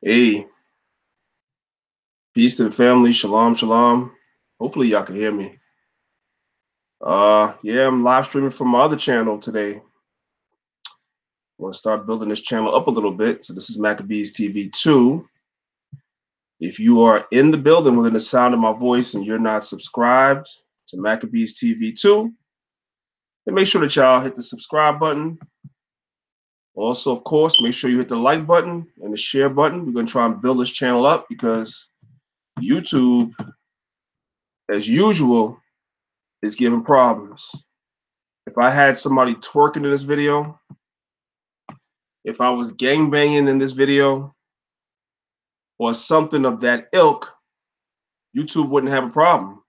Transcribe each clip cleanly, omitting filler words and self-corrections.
Hey, peace to the family. Shalom, shalom. Hopefully y'all can hear me. Yeah, I'm live streaming from my other channel today. I want to start building this channel up a little bit. So this is Maccabees TV 2. If you are in the building within the sound of my voice and you're not subscribed to Maccabees TV 2, then make sure that y'all hit the subscribe button. Also, of course, make sure you hit the like button and the share button. We're going to try and build this channel up because YouTube, as usual, is giving problems. If I had somebody twerking in this video, if I was gangbanging in this video, or something of that ilk, YouTube wouldn't have a problem.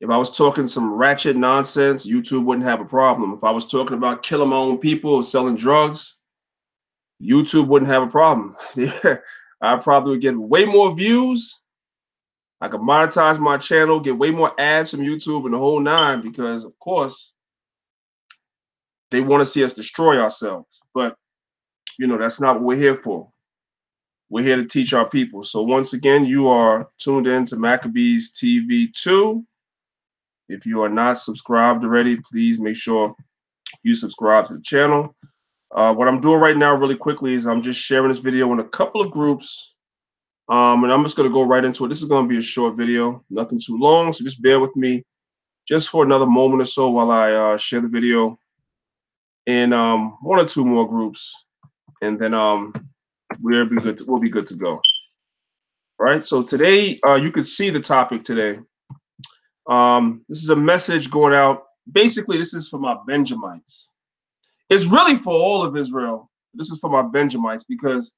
If I was talking some ratchet nonsense, YouTube wouldn't have a problem. If I was talking about killing my own people or selling drugs, YouTube wouldn't have a problem. I probably would get way more views. I could monetize my channel, get way more ads from YouTube and the whole nine because, of course, they want to see us destroy ourselves. But, that's not what we're here for. We're here to teach our people. So once again, you are tuned in to Maccabees TV 2. If you are not subscribed already, please make sure you subscribe to the channel. What I'm doing right now really quickly is I'm just sharing this video in a couple of groups. And I'm just going to go right into it. This is going to be a short video, nothing too long. So just bear with me just for another moment or so while I share the video in one or two more groups. And then we'll be good to go. All right, so today you could see the topic today. This is a message going out. Basically, this is for my Benjamites. It's really for all of Israel. This is for my Benjamites because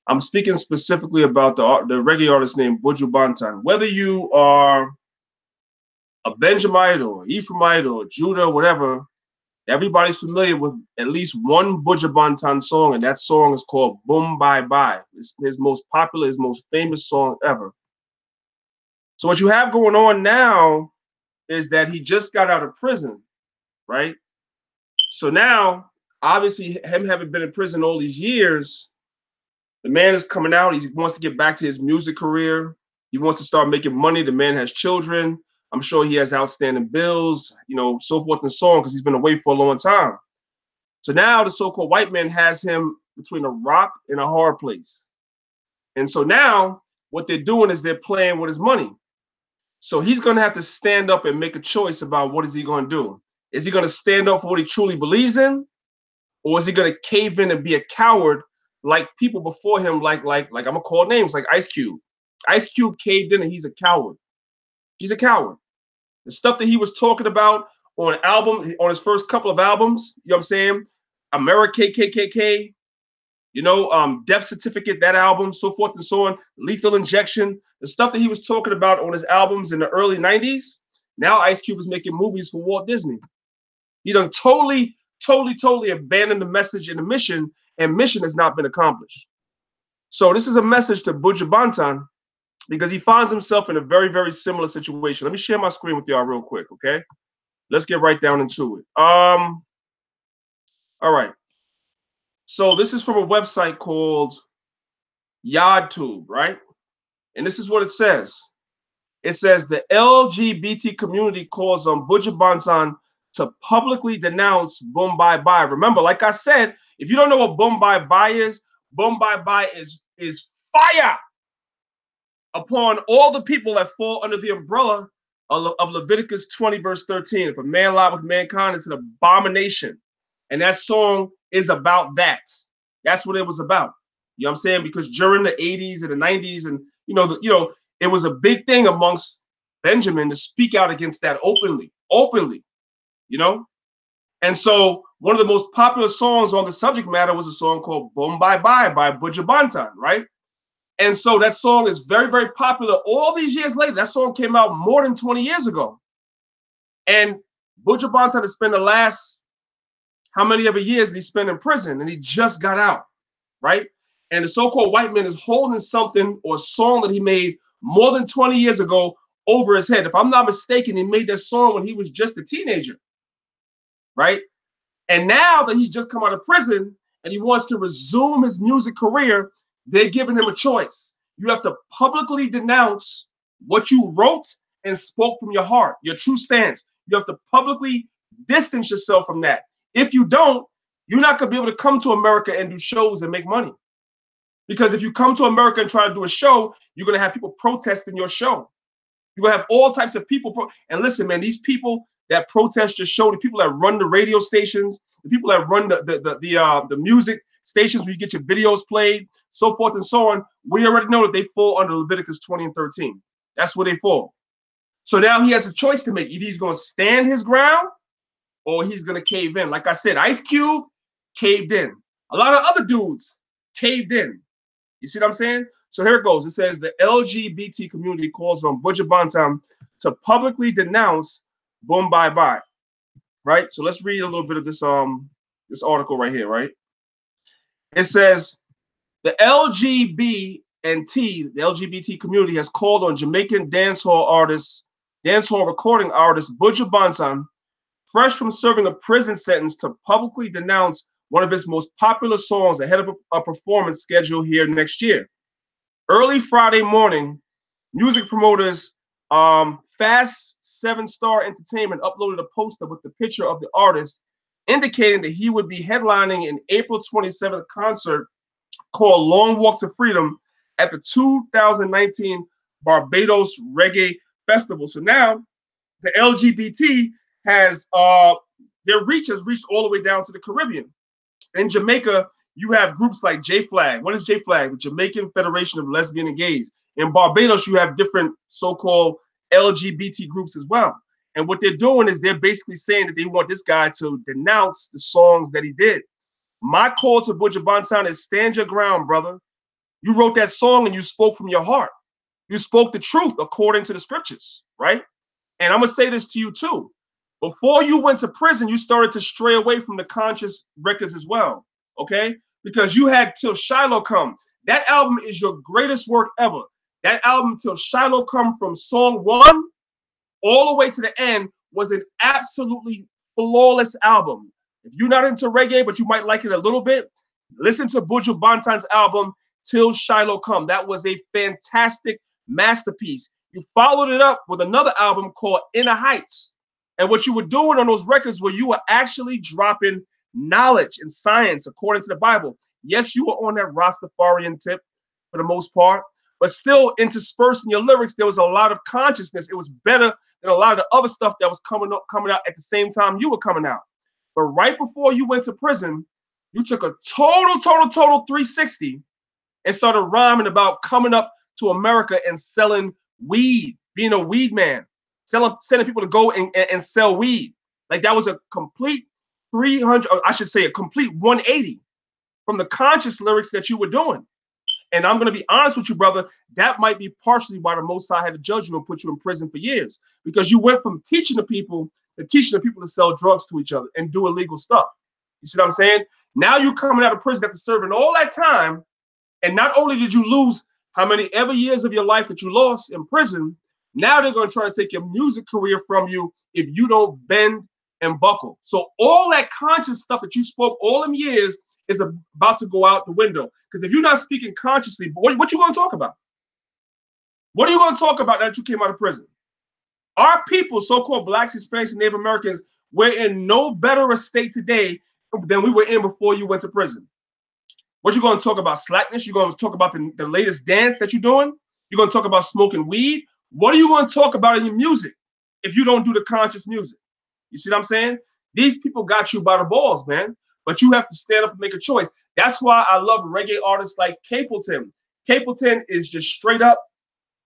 I'm speaking specifically about the reggae artist named Buju Banton. Whether you are a Benjamite or Ephraimite or Judah, or whatever, everybody's familiar with at least one Buju Banton song, and that song is called Boom Bye Bye. It's his most popular, his most famous song ever. So what you have going on now is that he just got out of prison, right? So now, obviously, him having been in prison all these years, the man is coming out. He wants to get back to his music career. He wants to start making money. The man has children. I'm sure he has outstanding bills, so forth and so on, because he's been away for a long time. So now the so-called white man has him between a rock and a hard place. And so now what they're doing is they're playing with his money. So he's going to have to stand up and make a choice about what is he going to do. Is he going to stand up for what he truly believes in? Or is he going to cave in and be a coward like people before him, like I'm going to call names, like Ice Cube. Ice Cube caved in and he's a coward. He's a coward. The stuff that he was talking about on on his first couple of albums, you know what I'm saying? America KKKK, Death Certificate, that album, so forth and so on, Lethal Injection, the stuff that he was talking about on his albums in the early 90s. Now Ice Cube is making movies for Walt Disney. He done totally abandoned the message and the mission, and mission has not been accomplished. So this is a message to Buju Banton because he finds himself in a very, very similar situation. Let me share my screen with y'all real quick, okay? Let's get right down into it. All right. So this is from a website called YodTube, right? And this is what it says. It says the LGBT community calls on Buju Banton to publicly denounce Boom Bye Bye. Remember, like I said, if you don't know what Boom Bye Bye is is fire upon all the people that fall under the umbrella of Leviticus 20, verse 13. If a man lie with mankind, it's an abomination. And that song is about that. That's what it was about. You know what I'm saying? Because during the 80s and the 90s, and it was a big thing amongst Benjamin to speak out against that openly, And so one of the most popular songs on the subject matter was a song called Boom Bye Bye by Buju Banton, right? And so that song is very, very popular all these years later. That song came out more than 20 years ago. And Buju Banton has spent the last, how many ever years did he spend in prison? And he just got out, right? And the so-called white man is holding something or a song that he made more than 20 years ago over his head. If I'm not mistaken, he made that song when he was just a teenager, right? And now that he's just come out of prison and he wants to resume his music career, they're giving him a choice. You have to publicly denounce what you wrote and spoke from your heart, your true stance. You have to publicly distance yourself from that. If you don't, you're not going to be able to come to America and do shows and make money. Because if you come to America and try to do a show, you're going to have people protesting your show. You're going to have all types of people. And listen, man, these people that protest your show, the people that run the radio stations, the people that run the music stations where you get your videos played, so forth and so on, we already know that they fall under Leviticus 20 and 13. That's where they fall. So now he has a choice to make. Either he's going to stand his ground or he's going to cave in. Like I said, Ice Cube caved in. A lot of other dudes caved in. You see what I'm saying? So here it goes. It says the LGBT community calls on Buju Banton to publicly denounce Boom Bye Bye. Right? So let's read a little bit of this this article right here, right? It says the LGBT community has called on Jamaican dancehall recording artist Buju Banton, fresh from serving a prison sentence, to publicly denounce one of his most popular songs ahead of a performance scheduled here next year. Early Friday morning, music promoters Fast 7 Star Entertainment uploaded a poster with the picture of the artist, indicating that he would be headlining an April 27th concert called Long Walk to Freedom at the 2019 Barbados Reggae Festival. So now the LGBT has their reach has reached all the way down to the Caribbean. In Jamaica, you have groups like J-Flag. What is J-Flag? The Jamaican Federation of Lesbian and Gays. In Barbados, you have different so-called LGBT groups as well. And what they're doing is they're basically saying that they want this guy to denounce the songs that he did. My call to Buju Banton is stand your ground, brother. You wrote that song and you spoke from your heart. You spoke the truth according to the scriptures, right? And I'm going to say this to you too. Before you went to prison, you started to stray away from the conscious records as well, okay? Because you had Till Shiloh Come. That album is your greatest work ever. That album, Till Shiloh Come, from song 1 all the way to the end, was an absolutely flawless album. If you're not into reggae, but you might like it a little bit, listen to Buju Banton's album, Till Shiloh Come. That was a fantastic masterpiece. You followed it up with another album called Inner Heights. And what you were doing on those records were you were actually dropping knowledge and science according to the Bible. Yes, you were on that Rastafarian tip for the most part, but still interspersed in your lyrics, there was a lot of consciousness. It was better than a lot of the other stuff that was coming out at the same time you were coming out. But right before you went to prison, you took a total 360 and started rhyming about coming up to America and selling weed, being a weed man. Sending people to go and sell weed. Like that was a complete 300, or I should say a complete 180 from the conscious lyrics that you were doing. And I'm going to be honest with you, brother, that might be partially why the Most High had to judge you and put you in prison for years, because you went from teaching the people to sell drugs to each other and do illegal stuff. You see what I'm saying? Now you're coming out of prison after serving all that time, and not only did you lose how many ever years of your life that you lost in prison, now they're going to try to take your music career from you if you don't bend and buckle. So all that conscious stuff that you spoke all them years is about to go out the window. Because if you're not speaking consciously, what you going to talk about? What are you going to talk about now that you came out of prison? Our people, so-called Blacks, Hispanics, and Native Americans, we're in no better a state today than we were in before you went to prison. What you going to talk about? Slackness? You're going to talk about the latest dance that you're doing? You're going to talk about smoking weed? What are you going to talk about in your music if you don't do the conscious music? You see what I'm saying? These people got you by the balls, man. But you have to stand up and make a choice. That's why I love reggae artists like Capleton. Capleton is just straight up.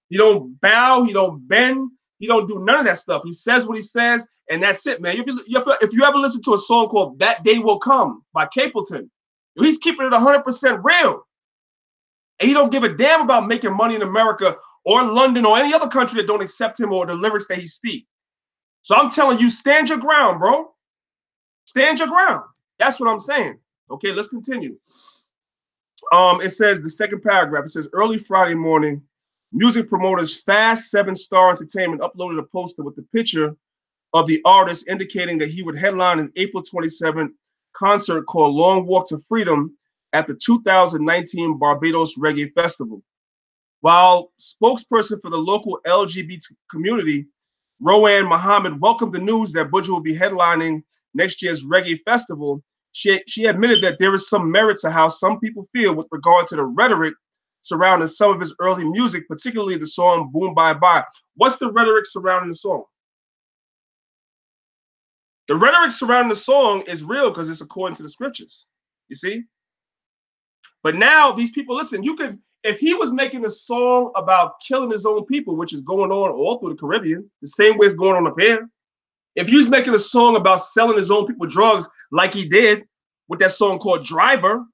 He don't bow. He don't bend. He don't do none of that stuff. He says what he says, and that's it, man. If you ever listen to a song called That Day Will Come by Capleton, he's keeping it 100% real. And he don't give a damn about making money in America or London or any other country that don't accept him or the lyrics that he speaks. So I'm telling you, stand your ground, bro. Stand your ground. That's what I'm saying. Okay, let's continue. It says, the second paragraph, it says, early Friday morning, music promoters Fast 7 Star Entertainment uploaded a poster with the picture of the artist, indicating that he would headline an April 27th concert called Long Walk to Freedom at the 2019 Barbados Reggae Festival. While spokesperson for the local LGBT community, Rowan Muhammad, welcomed the news that Buju will be headlining next year's Reggae Festival, she admitted that there is some merit to how some people feel with regard to the rhetoric surrounding some of his early music, particularly the song Boom Bye Bye. What's the rhetoric surrounding the song? The rhetoric surrounding the song is real because it's according to the scriptures, you see? But now these people, listen, you could, if he was making a song about killing his own people, which is going on all through the Caribbean, the same way it's going on up here. If he was making a song about selling his own people drugs like he did with that song called Driver,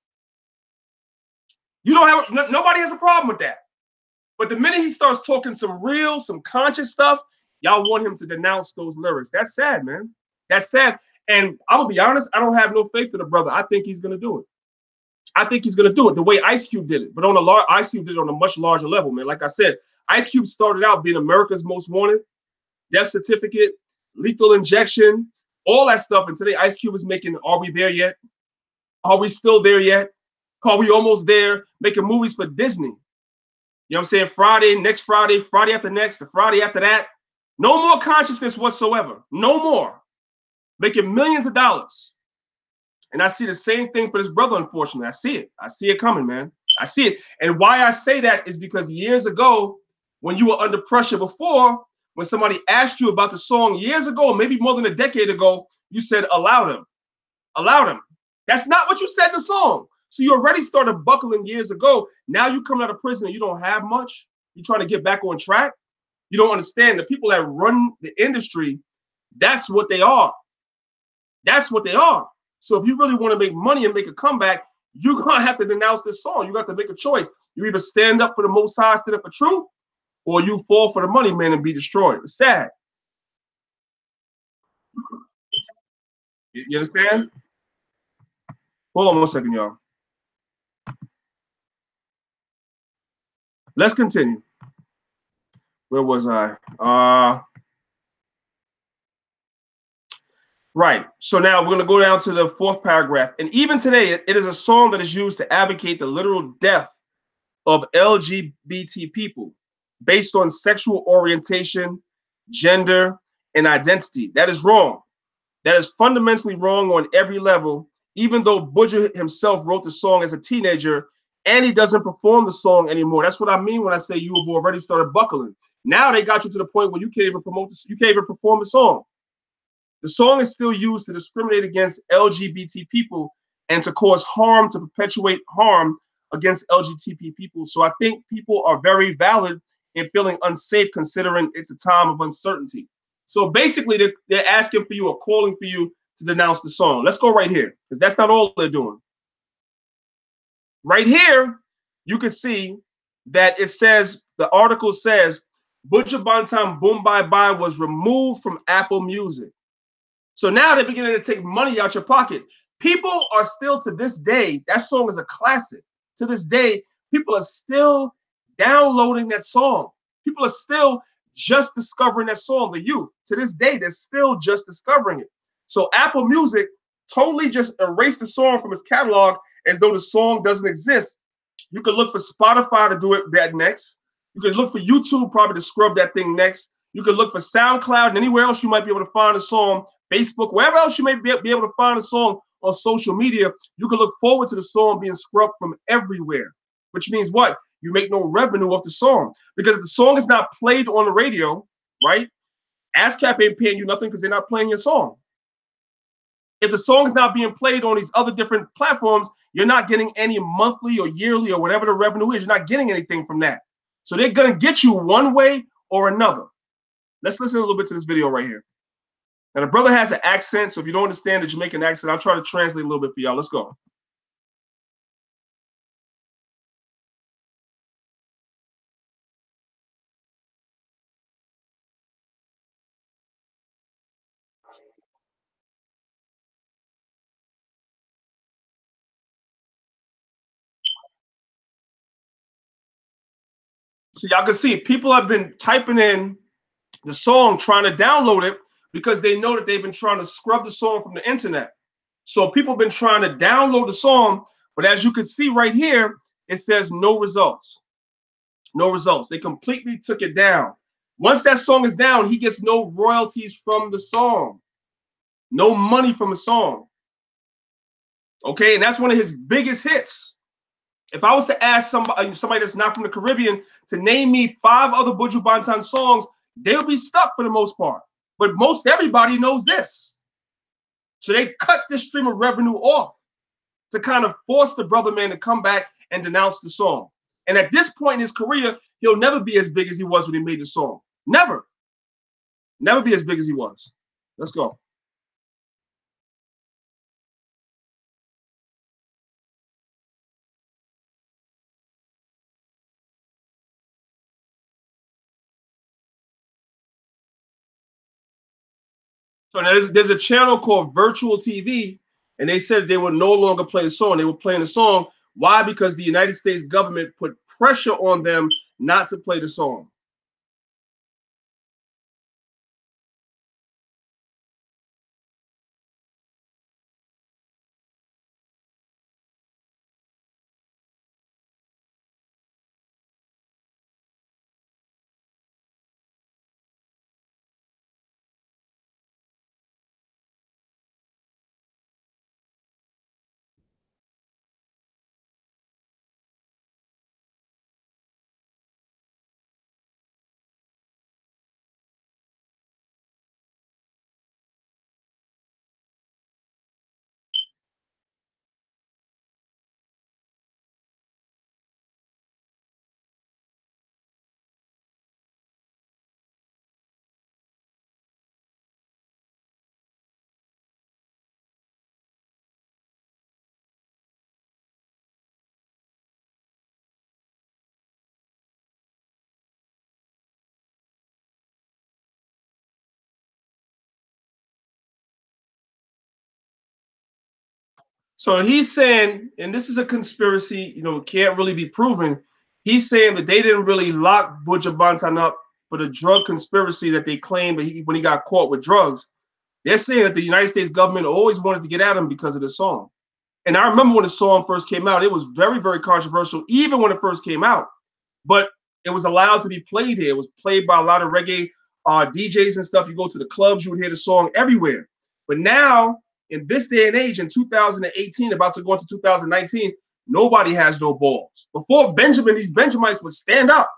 you don't have, nobody has a problem with that. But the minute he starts talking some real, some conscious stuff, y'all want him to denounce those lyrics. That's sad, man. That's sad. And I'm gonna be honest, I don't have no faith in the brother. I think he's gonna do it. I think he's gonna do it the way Ice Cube did it, but on a Ice Cube did it on a much larger level, man. Like I said, Ice Cube started out being America's Most Wanted, death certificate, lethal injection, all that stuff. And today, Ice Cube is making Are We There Yet? Are We Still There Yet? Are We Almost There? Making movies for Disney. You know what I'm saying? Friday, next Friday, Friday after next, the Friday after that. No more consciousness whatsoever. No more. Making millions of dollars. And I see the same thing for this brother, unfortunately. I see it. I see it coming, man. I see it. And why I say that is because years ago, when you were under pressure before, when somebody asked you about the song years ago, maybe more than a decade ago, you said, allow them. Allow them. That's not what you said in the song. So you already started buckling years ago. Now you come out of prison and you don't have much. You're trying to get back on track. You don't understand the people that run the industry, that's what they are. That's what they are. So if you really want to make money and make a comeback, you're going to have to denounce this song. You got to make a choice. You either stand up for the Most High, stand up for truth, or you fall for the money, man, and be destroyed. It's sad. You understand? Hold on 1 second, y'all. Let's continue. Where was I? Right. So now we're going to go down to the 4th paragraph. And even today, it is a song that is used to advocate the literal death of LGBT people based on sexual orientation, gender, and identity. That is wrong. That is fundamentally wrong on every level, even though Buju himself wrote the song as a teenager and he doesn't perform the song anymore. That's what I mean when I say you have already started buckling. Now they got you to the point where you can't even promote this, you can't even perform the song. The song is still used to discriminate against LGBT people and to cause harm, to perpetuate harm against LGBT people. So I think people are very valid in feeling unsafe considering it's a time of uncertainty. So basically they're asking for you or calling for you to denounce the song. Let's go right here because that's not all they're doing. Right here, you can see that it says, the article says, Buju Banton Boom Bye Bye was removed from Apple Music. So now they're beginning to take money out your pocket. People are still, to this day, that song is a classic. To this day, people are still downloading that song. People are still just discovering that song, the youth. To this day, they're still just discovering it. So Apple Music totally just erased the song from its catalog as though the song doesn't exist. You could look for Spotify to do it that next. You could look for YouTube probably to scrub that thing next. You could look for SoundCloud and anywhere else you might be able to find a song, Facebook, wherever else you may be able to find a song on social media. You can look forward to the song being scrubbed from everywhere, which means what? You make no revenue off the song. Because if the song is not played on the radio, right? ASCAP ain't paying you nothing because they're not playing your song. If the song is not being played on these other different platforms, you're not getting any monthly or yearly or whatever the revenue is. You're not getting anything from that. So they're going to get you one way or another. Let's listen a little bit to this video right here. Now, the brother has an accent, so if you don't understand the Jamaican accent, I'll try to translate a little bit for y'all. Let's go. So y'all can see people have been typing in the song, trying to download it because they know that they've been trying to scrub the song from the internet. So people have been trying to download the song, But as you can see right here, it says no results. No results. They completely took it down. Once that song is down, he gets no royalties from the song. No money from the song. Okay, and that's one of his biggest hits. If I was to ask somebody that's not from the Caribbean to name me 5 other Buju Banton songs, they'll be stuck for the most part. But most everybody knows this. So they cut this stream of revenue off to kind of force the brother man to come back and denounce the song. And at this point in his career, he'll never be as big as he was when he made the song. Never. Never be as big as he was. Let's go. So now there's a channel called Virtual TV, and they said they would no longer play the song. They were playing the song. Why? Because the United States government put pressure on them not to play the song. So he's saying, and this is a conspiracy, can't really be proven. He's saying that they didn't really lock Buju Banton up for the drug conspiracy that they claimed that when he got caught with drugs. They're saying that the United States government always wanted to get at him because of the song. And I remember when the song first came out, it was very, very controversial, even when it first came out. But it was allowed to be played here. It was played by a lot of reggae DJs and stuff. You go to the clubs, you would hear the song everywhere. But now, in this day and age, in 2018, about to go into 2019, nobody has no balls. Before Benjamin, these Benjamites would stand up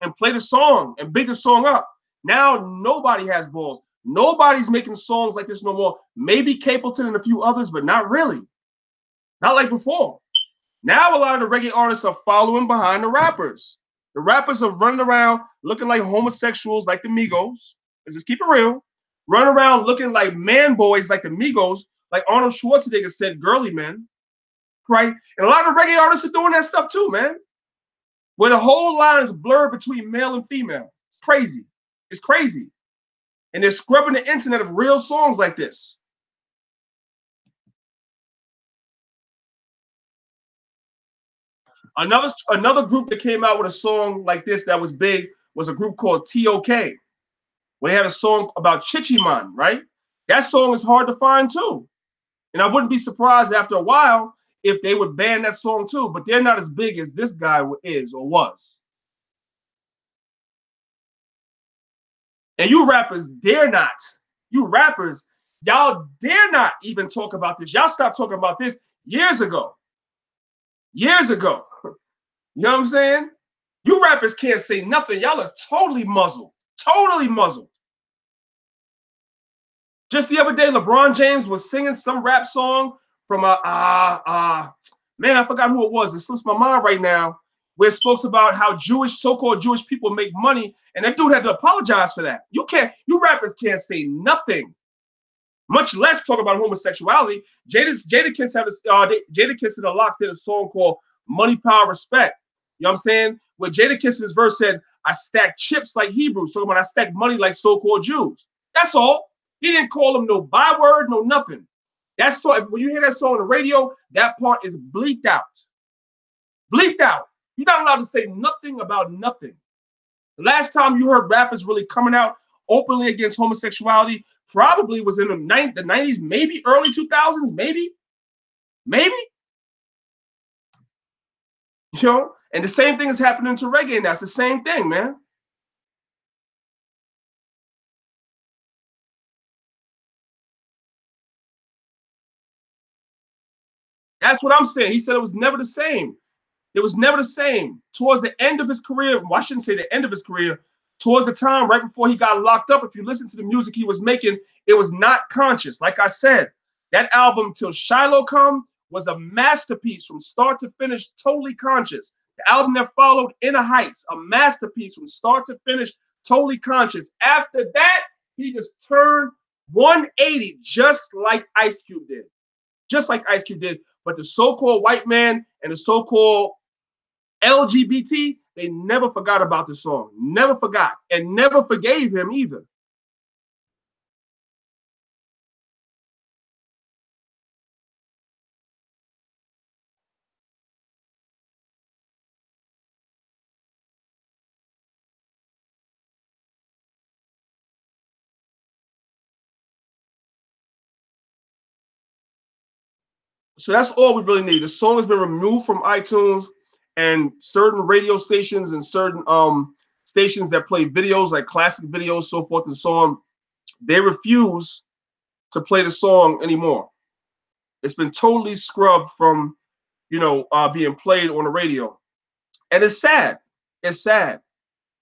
and play the song and big the song up. Now nobody has balls. Nobody's making songs like this no more. Maybe Capleton and a few others, but not really. Not like before. Now a lot of the reggae artists are following behind the rappers. The rappers are running around looking like homosexuals like the Migos. Let's just keep it real. Run around looking like man boys like the Migos, like Arnold Schwarzenegger said, girly men. Right? And a lot of reggae artists are doing that stuff too, man. Where the whole line is blurred between male and female. It's crazy. It's crazy. And they're scrubbing the internet of real songs like this. Another group that came out with a song like this that was big was a group called TOK. Where they had a song about Chichiman, right? That song is hard to find too. And I wouldn't be surprised after a while if they would ban that song too, but they're not as big as this guy is or was. And you rappers dare not. You rappers, y'all dare not even talk about this. Y'all stopped talking about this years ago. Years ago. You know what I'm saying? You rappers can't say nothing. Y'all are totally muzzled. Totally muzzled. Just the other day, LeBron James was singing some rap song from man, I forgot who it was. It slips my mind right now. Where it spoke about how so-called Jewish people make money, and that dude had to apologize for that. You rappers can't say nothing, much less talk about homosexuality. Jadakiss and the Lox did a song called "Money, Power, Respect." You know what I'm saying? Where Jadakiss in his verse said, "I stack chips like Hebrews," talking about I stack money like so-called Jews. That's all. He didn't call them no byword, no nothing. That's so. When you hear that song on the radio, that part is bleeped out. Bleeped out. You're not allowed to say nothing about nothing. The last time you heard rappers really coming out openly against homosexuality probably was in the 90s, maybe early 2000s, maybe. You know, and the same thing is happening to reggae now. It's the same thing, man. That's what I'm saying. He said it was never the same. It was never the same. Towards the end of his career, well, I shouldn't say the end of his career, towards the time right before he got locked up, if you listen to the music he was making, it was not conscious. Like I said, that album Till Shiloh Come was a masterpiece from start to finish, totally conscious. The album that followed, Inner Heights, a masterpiece from start to finish, totally conscious. After that, he just turned 180, just like Ice Cube did. Just like Ice Cube did. But the so-called white man and the so-called LGBT, they never forgot about the song, never forgot, and never forgave him either. So that's all we really need. The song has been removed from iTunes and certain radio stations and certain stations that play videos like classic videos, so forth and so on. They refuse to play the song anymore. It's been totally scrubbed from, being played on the radio, and it's sad. It's sad,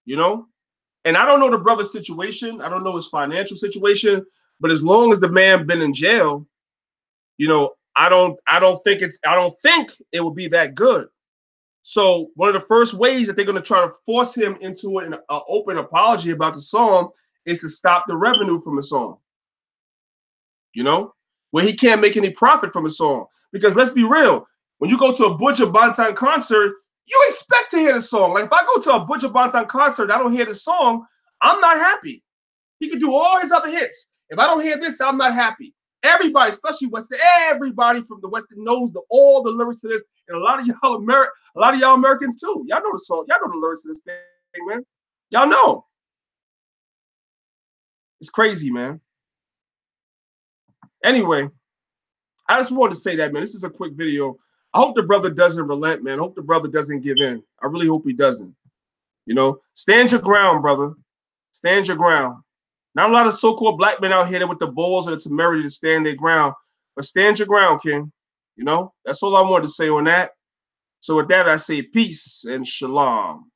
you know. And I don't know the brother's situation. I don't know his financial situation. But as long as the man been in jail, I don't think it would be that good. So one of the first ways that they're going to try to force him into an open apology about the song is to stop the revenue from the song. Where he can't make any profit from a song. Because let's be real, when you go to a Buju Banton concert, you expect to hear the song. Like if I go to a Buju Banton concert and I don't hear the song, I'm not happy. He can do all his other hits. If I don't hear this, I'm not happy. Everybody, especially Western, everybody from the Western knows all the lyrics to this, and a lot of y'all Americans too. Y'all know the song. Y'all know the lyrics to this thing, man. Y'all know. It's crazy, man. Anyway, I just wanted to say that, man. This is a quick video. I hope the brother doesn't relent, man. I hope the brother doesn't give in. I really hope he doesn't. Stand your ground, brother. Stand your ground. Not a lot of so-called black men out here with the balls or the temerity to stand their ground, but stand your ground, King. That's all I wanted to say on that. So with that, I say peace and shalom.